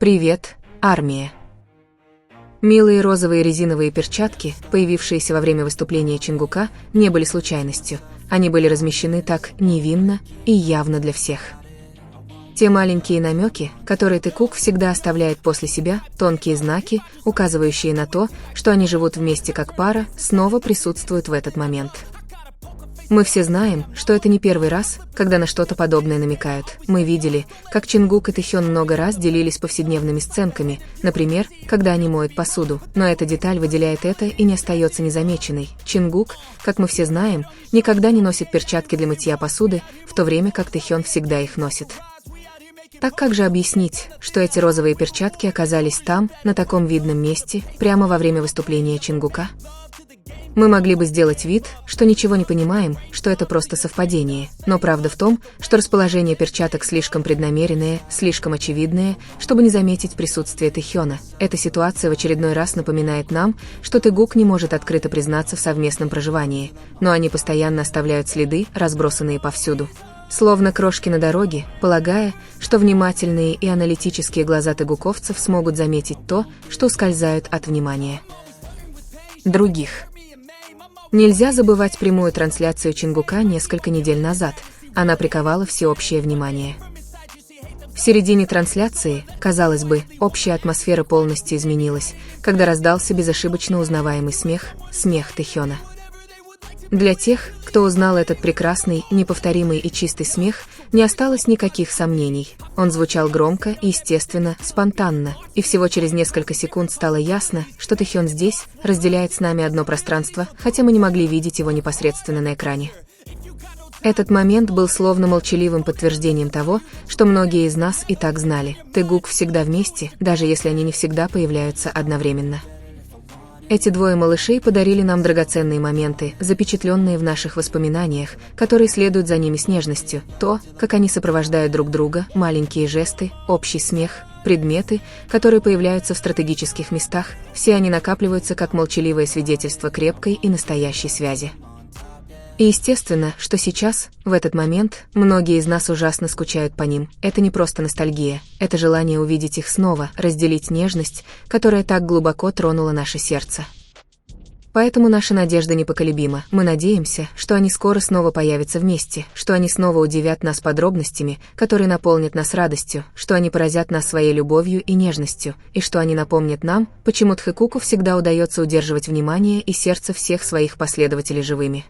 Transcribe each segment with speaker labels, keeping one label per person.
Speaker 1: Привет, армия. Милые розовые резиновые перчатки, появившиеся во время выступления Чингука, не были случайностью. Они были размещены так невинно и явно для всех. Те маленькие намеки, которые Тэкук всегда оставляет после себя, тонкие знаки, указывающие на то, что они живут вместе как пара, снова присутствуют в этот момент. Мы все знаем, что это не первый раз, когда на что-то подобное намекают. Мы видели, как Чингук и Тэхён много раз делились повседневными сценками, например, когда они моют посуду, но эта деталь выделяет это и не остается незамеченной. Чингук, как мы все знаем, никогда не носит перчатки для мытья посуды, в то время как Тэхён всегда их носит. Так как же объяснить, что эти розовые перчатки оказались там, на таком видном месте, прямо во время выступления Чингука? Мы могли бы сделать вид, что ничего не понимаем, что это просто совпадение, но правда в том, что расположение перчаток слишком преднамеренное, слишком очевидное, чтобы не заметить присутствие Тэхёна. Эта ситуация в очередной раз напоминает нам, что Тэкук не может открыто признаться в совместном проживании, но они постоянно оставляют следы, разбросанные повсюду. Словно крошки на дороге, полагая, что внимательные и аналитические глаза тэкуковцев смогут заметить то, что ускользают от внимания других. Нельзя забывать прямую трансляцию Чингука несколько недель назад, она приковала всеобщее внимание. В середине трансляции, казалось бы, общая атмосфера полностью изменилась, когда раздался безошибочно узнаваемый смех Тэхёна. Для тех, кто узнал этот прекрасный, неповторимый и чистый смех, не осталось никаких сомнений. Он звучал громко, естественно, спонтанно, и всего через несколько секунд стало ясно, что Тэхён здесь, разделяет с нами одно пространство, хотя мы не могли видеть его непосредственно на экране. Этот момент был словно молчаливым подтверждением того, что многие из нас и так знали. Тэкук всегда вместе, даже если они не всегда появляются одновременно. Эти двое малышей подарили нам драгоценные моменты, запечатленные в наших воспоминаниях, которые следуют за ними с нежностью. То, как они сопровождают друг друга, маленькие жесты, общий смех, предметы, которые появляются в стратегических местах, все они накапливаются как молчаливое свидетельство крепкой и настоящей связи. И естественно, что сейчас, в этот момент, многие из нас ужасно скучают по ним. Это не просто ностальгия, это желание увидеть их снова, разделить нежность, которая так глубоко тронула наше сердце. Поэтому наша надежда непоколебима. Мы надеемся, что они скоро снова появятся вместе, что они снова удивят нас подробностями, которые наполнят нас радостью, что они поразят нас своей любовью и нежностью, и что они напомнят нам, почему Тэкуку всегда удается удерживать внимание и сердце всех своих последователей живыми.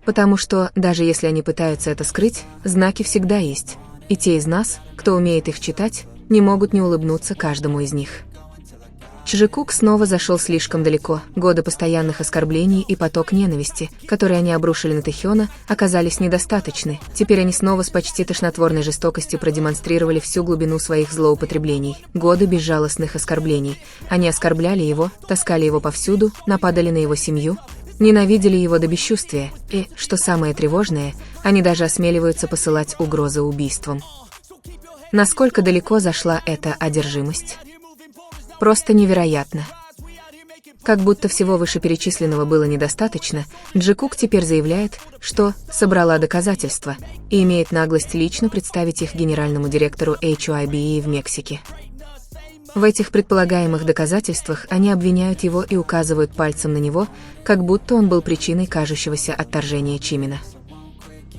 Speaker 1: Потому что, даже если они пытаются это скрыть, знаки всегда есть, и те из нас, кто умеет их читать, не могут не улыбнуться каждому из них. Чжикук снова зашел слишком далеко. Годы постоянных оскорблений и поток ненависти, которые они обрушили на Тэхёна, оказались недостаточны. Теперь они снова с почти тошнотворной жестокостью продемонстрировали всю глубину своих злоупотреблений. Годы безжалостных оскорблений. Они оскорбляли его, таскали его повсюду, нападали на его семью, ненавидели его до бесчувствия, и, что самое тревожное, они даже осмеливаются посылать угрозы убийством. Насколько далеко зашла эта одержимость? Просто невероятно. Как будто всего вышеперечисленного было недостаточно, Чжикук теперь заявляет, что собрала доказательства, и имеет наглость лично представить их генеральному директору HYBE в Мексике. В этих предполагаемых доказательствах они обвиняют его и указывают пальцем на него, как будто он был причиной кажущегося отторжения Чимина.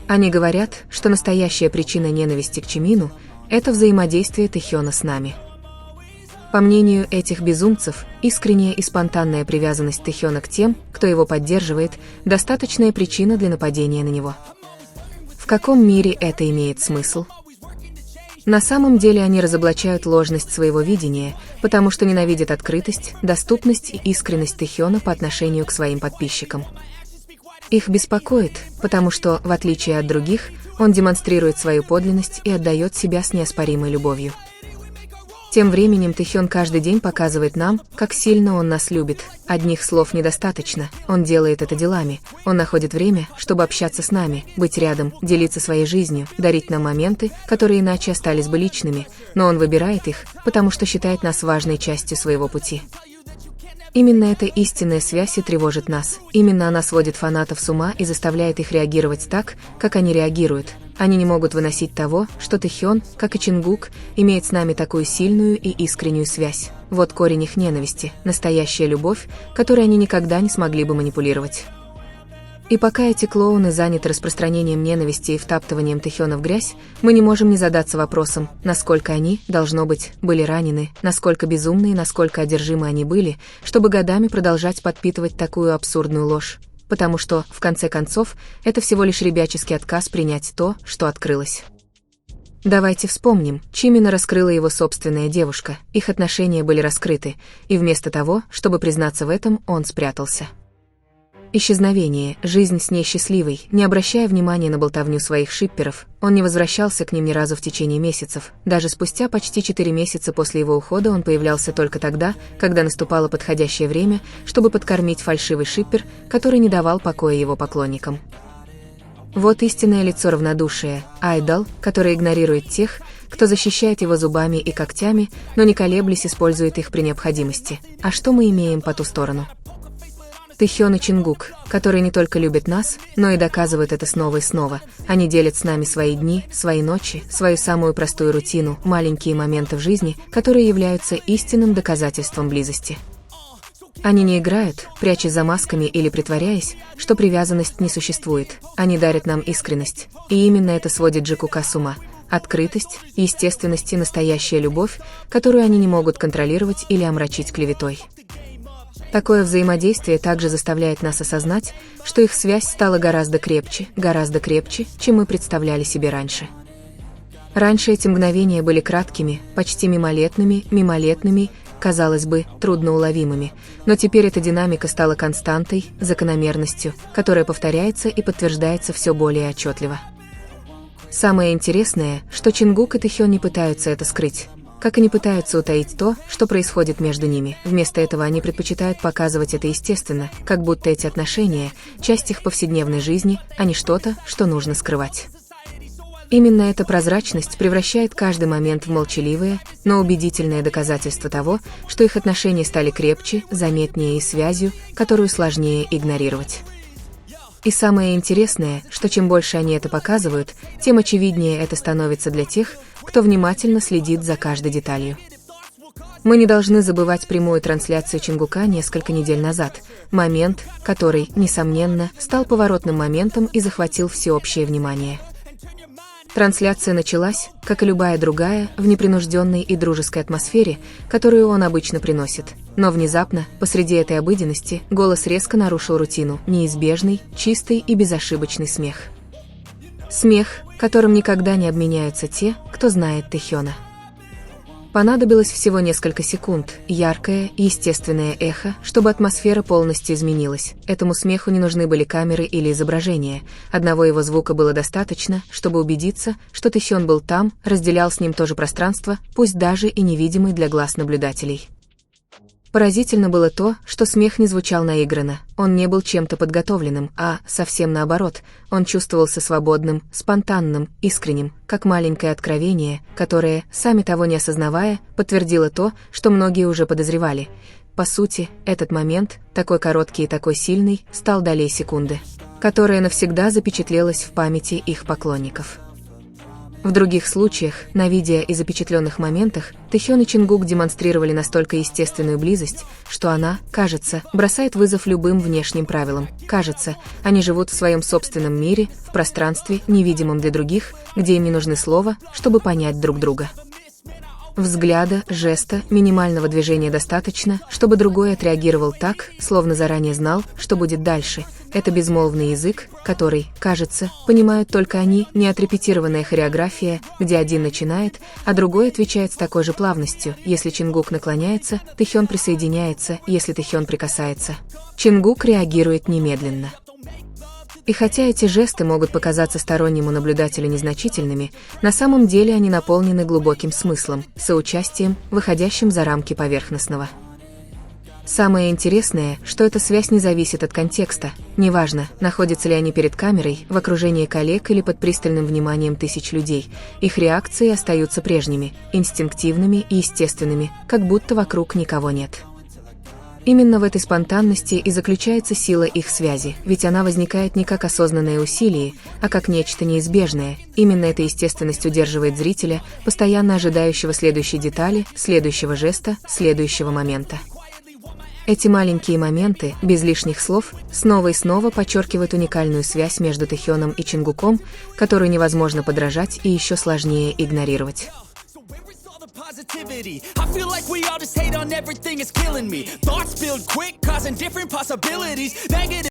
Speaker 1: Они говорят, что настоящая причина ненависти к Чимину – это взаимодействие Тэхёна с нами. По мнению этих безумцев, искренняя и спонтанная привязанность Тэхёна к тем, кто его поддерживает, достаточная причина для нападения на него. В каком мире это имеет смысл? На самом деле они разоблачают ложность своего видения, потому что ненавидят открытость, доступность и искренность Тэхёна по отношению к своим подписчикам. Их беспокоит, потому что, в отличие от других, он демонстрирует свою подлинность и отдает себя с неоспоримой любовью. Тем временем Тэхён каждый день показывает нам, как сильно он нас любит. Одних слов недостаточно, он делает это делами. Он находит время, чтобы общаться с нами, быть рядом, делиться своей жизнью, дарить нам моменты, которые иначе остались бы личными, но он выбирает их, потому что считает нас важной частью своего пути. Именно эта истинная связь и тревожит нас. Именно она сводит фанатов с ума и заставляет их реагировать так, как они реагируют. Они не могут выносить того, что Тэхён, как и Чингук, имеет с нами такую сильную и искреннюю связь. Вот корень их ненависти, настоящая любовь, которой они никогда не смогли бы манипулировать. И пока эти клоуны заняты распространением ненависти и втаптыванием Тэхёна в грязь, мы не можем не задаться вопросом, насколько они, должно быть, были ранены, насколько безумны и насколько одержимы они были, чтобы годами продолжать подпитывать такую абсурдную ложь. Потому что, в конце концов, это всего лишь ребяческий отказ принять то, что открылось. Давайте вспомним, Чимина раскрыла его собственная девушка, их отношения были раскрыты, и вместо того, чтобы признаться в этом, он спрятался. Исчезновение, жизнь с ней счастливой, не обращая внимания на болтовню своих шипперов, он не возвращался к ним ни разу в течение месяцев. Даже спустя почти 4 месяца после его ухода он появлялся только тогда, когда наступало подходящее время, чтобы подкормить фальшивый шиппер, который не давал покоя его поклонникам. Вот истинное лицо равнодушия, айдол, который игнорирует тех, кто защищает его зубами и когтями, но не колеблясь использует их при необходимости. А что мы имеем по ту сторону? Тэхён и Чингук, которые не только любят нас, но и доказывают это снова и снова. Они делят с нами свои дни, свои ночи, свою самую простую рутину, маленькие моменты в жизни, которые являются истинным доказательством близости. Они не играют, прячась за масками или притворяясь, что привязанность не существует. Они дарят нам искренность. И именно это сводит Джикука с ума. Открытость, естественность и настоящая любовь, которую они не могут контролировать или омрачить клеветой. Такое взаимодействие также заставляет нас осознать, что их связь стала гораздо крепче, чем мы представляли себе раньше. Раньше эти мгновения были краткими, почти мимолетными, казалось бы, трудноуловимыми, но теперь эта динамика стала константой, закономерностью, которая повторяется и подтверждается все более отчетливо. Самое интересное, что Чингук и Тэхён не пытаются это скрыть. Как и не пытаются утаить то, что происходит между ними. Вместо этого они предпочитают показывать это естественно, как будто эти отношения – часть их повседневной жизни, а не что-то, что нужно скрывать. Именно эта прозрачность превращает каждый момент в молчаливое, но убедительное доказательство того, что их отношения стали крепче, заметнее и связью, которую сложнее игнорировать. И самое интересное, что чем больше они это показывают, тем очевиднее это становится для тех, кто внимательно следит за каждой деталью. Мы не должны забывать прямую трансляцию Чингука несколько недель назад, момент, который, несомненно, стал поворотным моментом и захватил всеобщее внимание. Трансляция началась, как и любая другая, в непринужденной и дружеской атмосфере, которую он обычно приносит. Но внезапно, посреди этой обыденности, голос резко нарушил рутину, неизбежный, чистый и безошибочный смех. Смех, которым никогда не обменяются те, кто знает Тэхёна. Понадобилось всего несколько секунд, яркое, естественное эхо, чтобы атмосфера полностью изменилась. Этому смеху не нужны были камеры или изображения. Одного его звука было достаточно, чтобы убедиться, что Тэхён был там, разделял с ним то же пространство, пусть даже и невидимый для глаз наблюдателей. Поразительно было то, что смех не звучал наигранно, он не был чем-то подготовленным, а, совсем наоборот, он чувствовался свободным, спонтанным, искренним, как маленькое откровение, которое, сами того не осознавая, подтвердило то, что многие уже подозревали. По сути, этот момент, такой короткий и такой сильный, стал долей секунды, которая навсегда запечатлелась в памяти их поклонников. В других случаях, на видео и запечатленных моментах, Тэхён и Чингук демонстрировали настолько естественную близость, что она, кажется, бросает вызов любым внешним правилам. Кажется, они живут в своем собственном мире, в пространстве, невидимом для других, где им не нужны слова, чтобы понять друг друга. Взгляда, жеста, минимального движения достаточно, чтобы другой отреагировал так, словно заранее знал, что будет дальше. Это безмолвный язык, который, кажется, понимают только они, не отрепетированная хореография, где один начинает, а другой отвечает с такой же плавностью. Если Чингук наклоняется, Тэхён присоединяется, если Тэхён прикасается. Чингук реагирует немедленно. И хотя эти жесты могут показаться стороннему наблюдателю незначительными, на самом деле они наполнены глубоким смыслом, соучастием, выходящим за рамки поверхностного. Самое интересное, что эта связь не зависит от контекста. Неважно, находятся ли они перед камерой, в окружении коллег или под пристальным вниманием тысяч людей, их реакции остаются прежними, инстинктивными и естественными, как будто вокруг никого нет. Именно в этой спонтанности и заключается сила их связи, ведь она возникает не как осознанное усилие, а как нечто неизбежное. Именно эта естественность удерживает зрителя, постоянно ожидающего следующей детали, следующего жеста, следующего момента. Эти маленькие моменты, без лишних слов, снова и снова подчеркивают уникальную связь между Тэхёном и Чингуком, которую невозможно подражать и еще сложнее игнорировать.
Speaker 2: Positivity. I feel like we all just hate on everything, it's killing me. Thoughts build quick, causing different possibilities. Negative